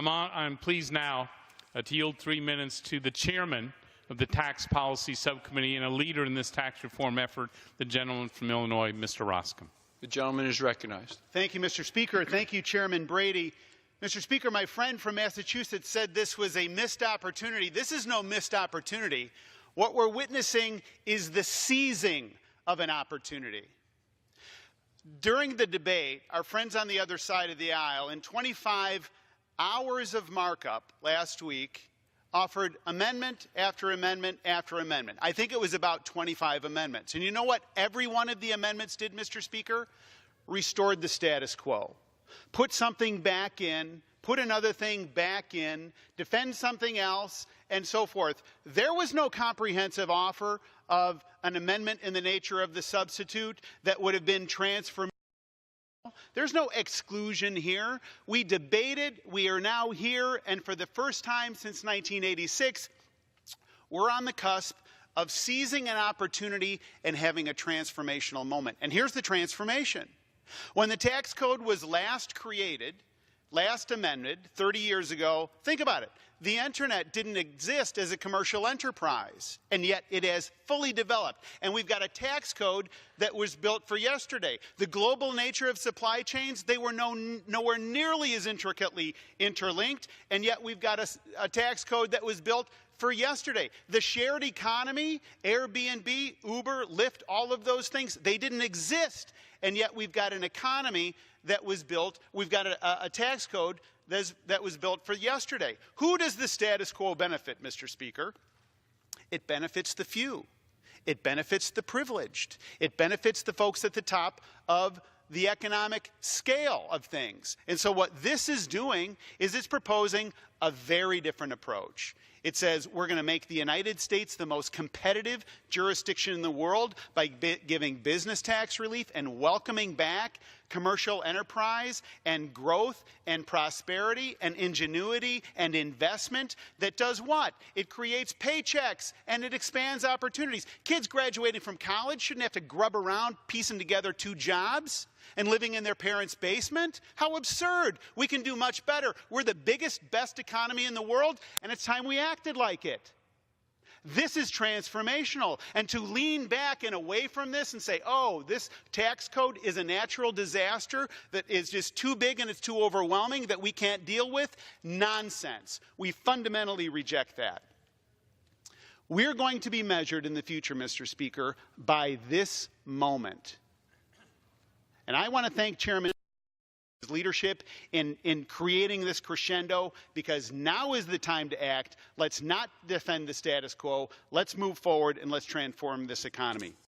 I'm pleased now to yield 3 minutes to the chairman of the Tax Policy Subcommittee and a leader in this tax reform effort, the gentleman from Illinois, Mr. Roskam. The gentleman is recognized. Thank you, Mr. Speaker. Thank you, Chairman Brady. Mr. Speaker, my friend from Massachusetts said this was a missed opportunity. This is no missed opportunity. What we're witnessing is the seizing of an opportunity. During the debate, our friends on the other side of the aisle, in 25 hours of markup last week, offered amendment after amendment after amendment. I think it was about 25 amendments. And you know what every one of the amendments did, Mr. Speaker? Restored the status quo. Put something back in, put another thing back in, defend something else, and so forth. There was no comprehensive offer of an amendment in the nature of the substitute that would have been transformational. There's no exclusion here. We debated, we are now here, and for the first time since 1986, we're on the cusp of seizing an opportunity and having a transformational moment. And here's the transformation. When the tax code was last created, last amended 30 years ago, think about it. The internet didn't exist as a commercial enterprise, and yet it has fully developed. And we've got a tax code that was built for yesterday. The global nature of supply chains, they were nowhere nearly as intricately interlinked, and yet we've got a tax code that was built for yesterday. The shared economy, Airbnb, Uber, Lyft, all of those things, they didn't exist. And yet we've got an economy that was built, we've got a tax code that was built for yesterday. Who does the status quo benefit, Mr. Speaker? It benefits the few. It benefits the privileged. It benefits the folks at the top of the economic scale of things. And so what this is doing is it's proposing a very different approach. It says we're going to make the United States the most competitive jurisdiction in the world by giving business tax relief and welcoming back commercial enterprise and growth and prosperity and ingenuity and investment that does what? It creates paychecks and it expands opportunities. Kids graduating from college shouldn't have to grub around piecing together 2 jobs and living in their parents' basement. How absurd. We can do much better. We're the biggest, best economy in the world, and it's time we acted like it. This is transformational. And to lean back and away from this and say, oh, this tax code is a natural disaster that is just too big and it's too overwhelming that we can't deal with, nonsense. We fundamentally reject that. We're going to be measured in the future, Mr. Speaker, by this moment. And I want to thank Chairman his leadership in creating this crescendo, because now is the time to act. Let's not defend the status quo. Let's move forward and let's transform this economy.